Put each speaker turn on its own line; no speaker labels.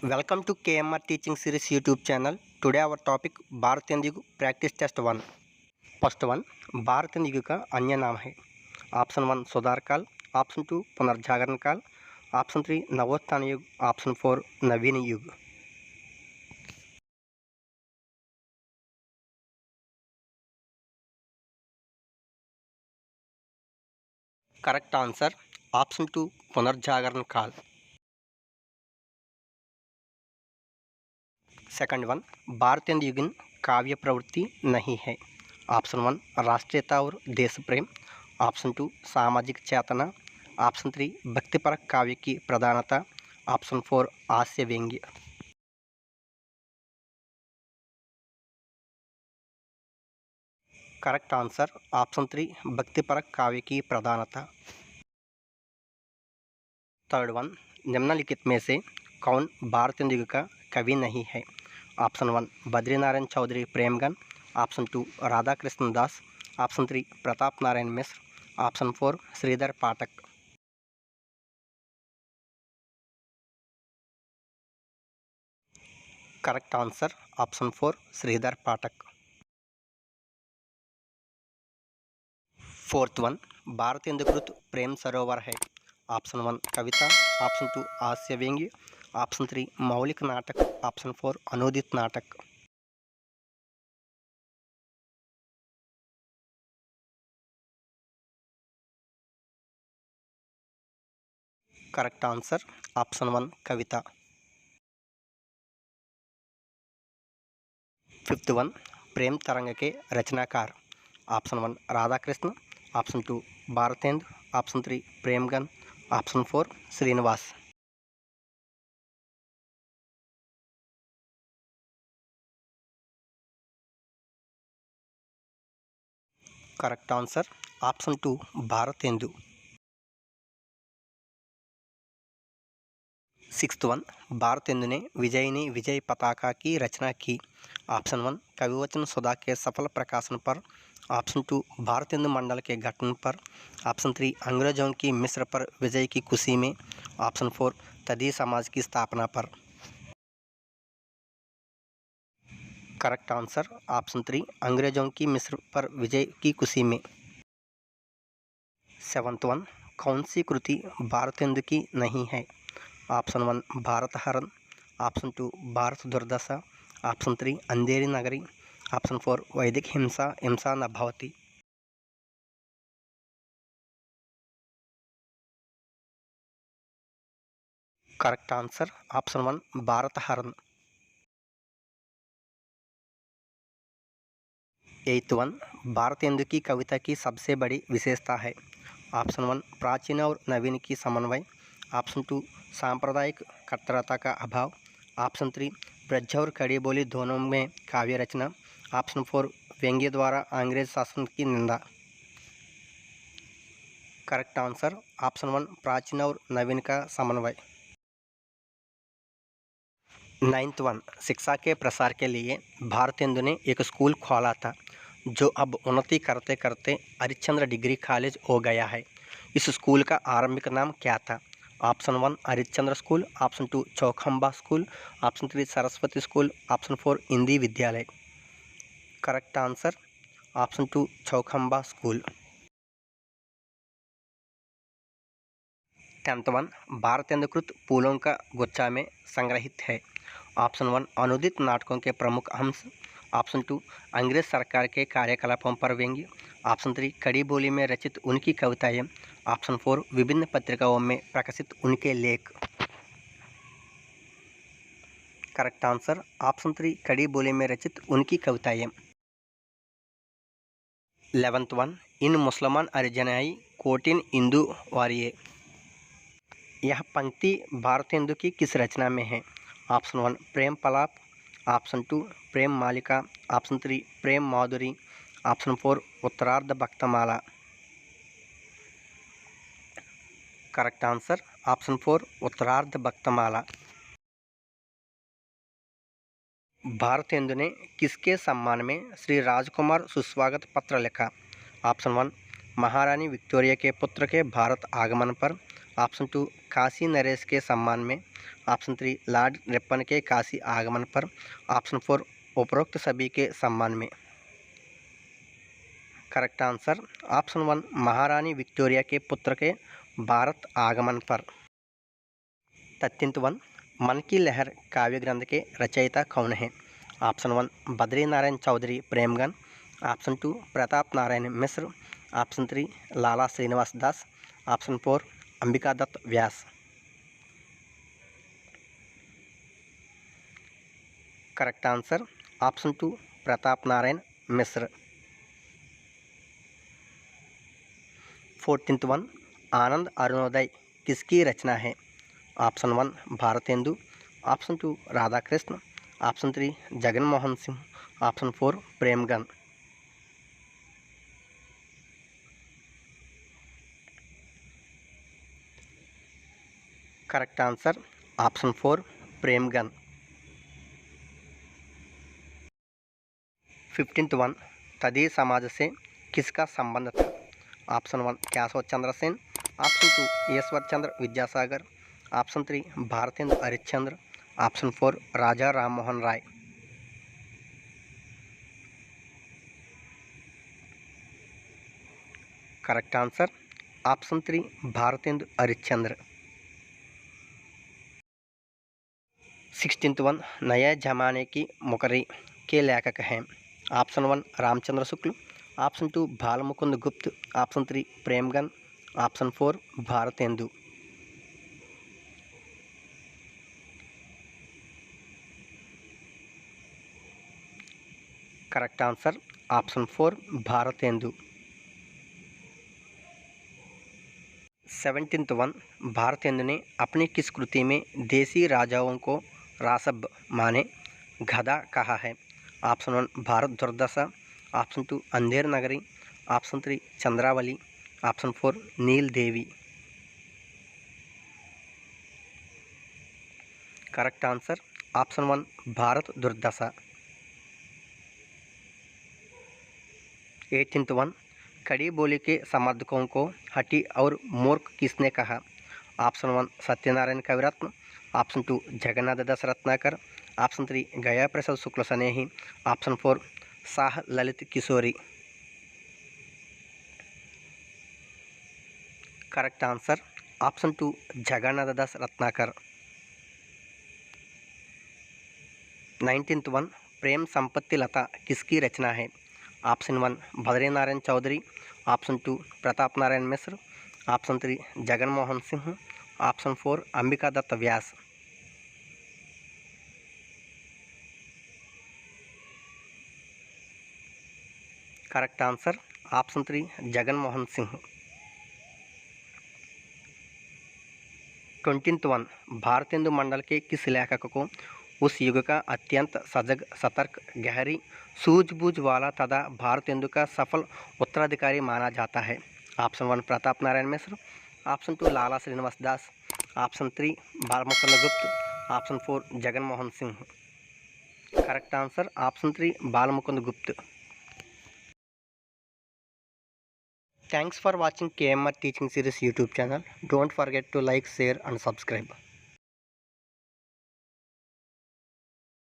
Welcome to KMR Teaching Series YouTube channel. Today our topic भारतीय युग practice test 1. First one भारतीय युग का अन्य नाम है. ऑप्शन 1 सुधार काल, ऑप्शन 2 पुनर्जागरण काल, ऑप्शन 3 नवोत्थान युग, ऑप्शन 4 नवीन युग. करेक्ट आंसर ऑप्शन 2 पुनर्जागरण काल. सेकंड वन भारतीय युग काव्य प्रवृत्ति नहीं है. ऑप्शन 1 राष्ट्रीयता और देश प्रेम, ऑप्शन 2 सामाजिक चेतना, ऑप्शन 3 भक्तिपरक काव्य की प्रधानता, ऑप्शन 4 हास्य व्यंग्य. करेक्ट आंसर ऑप्शन 3 भक्तिपरक काव्य की प्रधानता. थर्ड वन निम्नलिखित में से कौन भारतीय युग का कवि नहीं है. ऑप्शन 1 बद्रीनारायण चौधरी प्रेमगन, ऑप्शन 2 राधाकृष्ण दास, ऑप्शन 3 प्रताप नारायण मिश्र, ऑप्शन 4 श्रीधर पाठक. करेक्ट आंसर ऑप्शन 4 श्रीधर पाठक. फोर्थ वन भारतीय कृत प्रेम सरोवर है. ऑप्शन 1 कविता, ऑप्शन 2 हास्य व्यंग्य, ऑप्शन 3 मौलिक नाटक, ऑप्शन 4 अनुदित नाटक. करेक्ट आंसर ऑप्शन 1 कविता. फिफ्थ वन प्रेम तरंग के रचनाकार. Option 1 Radhakrishna, option 2 Bharatendu, option 3 Premghan, option 4 Shrinivas. Correct answer option 2 Bharatendu. Sixth one Bharatendu ने विजयिनी विजय पताका की रचना की. ऑप्शन 1 कविवचन सुधा के सफल प्रकाशन पर, ऑप्शन 2 भारतेंदु मंडल के गठन पर, ऑप्शन 3 अंग्रेजों की मिस्र पर विजय की खुशी में, ऑप्शन 4 तदीय समाज की स्थापना पर. करेक्ट आंसर ऑप्शन 3 अंग्रेजों की मिस्र पर विजय की खुशी में. सेवंथ वन कौन सी कृति भारतेंदु की नहीं है. ऑप्शन 1 भारत हरण, ऑप्शन 2 भारत दुर्दशा, ऑप्शन 3 अंधेरी नगरी, ऑप्शन 4 वैदिक हिंसा हिंसा न भवति. करेक्ट आंसर ऑप्शन 1 भारत हरण. एट्थ वन भारतेंदु की कविता की सबसे बड़ी विशेषता है. ऑप्शन 1 प्राचीन और नवीन की समन्वय, ऑप्शन 2 सांप्रदायिक कट्टरता का अभाव, ऑप्शन 3 ब्रज और खड़ी बोली दोनों में काव्य रचना, ऑप्शन 4 व्यंग्य द्वारा अंग्रेज शासन की निंदा. करेक्ट आंसर ऑप्शन 1 प्राचीन और नवीन का समन्वय. नाइन्थ वन शिक्षा के प्रसार के लिए भारतेंदु ने एक स्कूल खोला था जो अब उन्नति करते करते हरिश्चंद्र डिग्री कॉलेज हो गया है. इस स्कूल का आरंभिक नाम क्या था. Option 1 Harishchandra school, option 2 Chaukhamba school, option 3 Saraswati school, option 4 Hindi विद्यालय. Correct answer option 2 Chaukhamba school. Tenth one Bharatendu कृत फूलों का गुच्छा में संग्रहित है. ऑप्शन 1 अनुदित नाटकों के प्रमुख अंश, ऑप्शन 2 अंग्रेज सरकार के कार्यकलापों पर व्यंग्य, ऑप्शन 3 खड़ी बोली में रचित उनकी कविताएं, ऑप्शन 4 विभिन्न पत्रिकाओं में प्रकाशित उनके लेख. करेक्ट आंसर ऑप्शन 3 खड़ी बोली में रचित उनकी कविताएं. 11th वन इन मुसलमान अर्जनाई कोटिन हिंदू वारिये. यह पंक्ति भारतेंदु की किस रचना में है. ऑप्शन 1 प्रेम पलाप, ऑप्शन 2 प्रेम मालिका, ऑप्शन 3 प्रेम माधुरी, ऑप्शन 4 उत्तरार्ध भक्तमाला. करेक्ट आंसर ऑप्शन 4 उत्तरार्ध भक्तमाला. भारतेंदु ने किसके सम्मान में श्री राजकुमार सुस्वागत पत्र लिखा. ऑप्शन 1 महारानी विक्टोरिया के पुत्र के भारत आगमन पर, ऑप्शन 2 काशी नरेश के सम्मान में, ऑप्शन 3 लॉर्ड रिपन के काशी आगमन पर, ऑप्शन 4 उपरोक्त सभी के सम्मान में। करेक्ट आंसर ऑप्शन 1 महारानी विक्टोरिया के पुत्र के भारत आगमन पर। 13th वन मन की लहर काव्य ग्रंथ के रचयिता कौन है? Option 1 Badri Narayan Chaudhary Premghan, option 2 Pratap Narayan Mishra, option 3 Lala Shrinivas Das, option 4 Ambika Dutt Vyas. Correct answer option 2 Pratap Narayan Mishra. 14th one Anand Arunoday किसकी रचना है? Option 1 Bharatendu, option 2 Radhakrishna, option 3 Jagan Mohan Singh, option 4 Premghan. Correct answer option 4 Premghan. 15th one Tadiya Samaj से किसका संबंध था? Option 1 Keshav Chandra Sen, option 2 Ishwar Chandra Vidyasagar, option 3 Bharatendu Harishchandra, option 4 Raja Rammohan Roy. Correct answer option 3 Bharatendu Harishchandra. 16th one नए जमाने की मुकरी के लेखक हैं? Option 1 Ramchandra Shukla, option 2 Balmukund Gupt, option 3 Premghan, option 4 Bharatendu. Correct answer option 4 Bharatendu. 17th one Bharatendu ने अपनी किस कृति में देसी राजाओं को रासब माने गधा कहा है? ऑप्शन 1 भारत दुर्दशा, option 2 Andher Nagari, option 3 Chandravali, option 4 नील देवी। करेक्ट आंसर ऑप्शन 1 भारत दुर्दशा। 18th वन कड़ी बोली के समर्थकों को हठी और मूर्ख किसने कहा? Option 1 Satyanarayan Kaviratna, option 2 Jagannath Das Ratnakar, option 3 Gaya Prasad Shukla Snehi, option 4 Shah Lalit Kishori. Correct answer option 2 Jagannath Das Ratnakar. 19th one Prem Sampatti Lata किसकी रचना है? Option 1 Badri Narayan Chaudhary, option 2 Pratap Narayan Mishra, option 3 Jagan Mohan Singh, option 4 Ambika Dutt Vyas. Correct answer option 3 Jagan Mohan Singh. 20th one Bharatendu मंडल के किस लेखक को उस युग का अत्यंत सजग सतर्क गहरी सूझबूझ वाला तथा भारतेंदु का सफल उत्तराधिकारी माना जाता है? Option 1 Pratap Narayan Mishra, option 2 Lala Shrinivas Das, option 3 Balmukund Gupt, option 4 Jagan Mohan Singh. Correct answer option 3 Balmukund Gupt. Thanks for watching KMR Teaching Series YouTube channel. Don't forget to like, share and subscribe.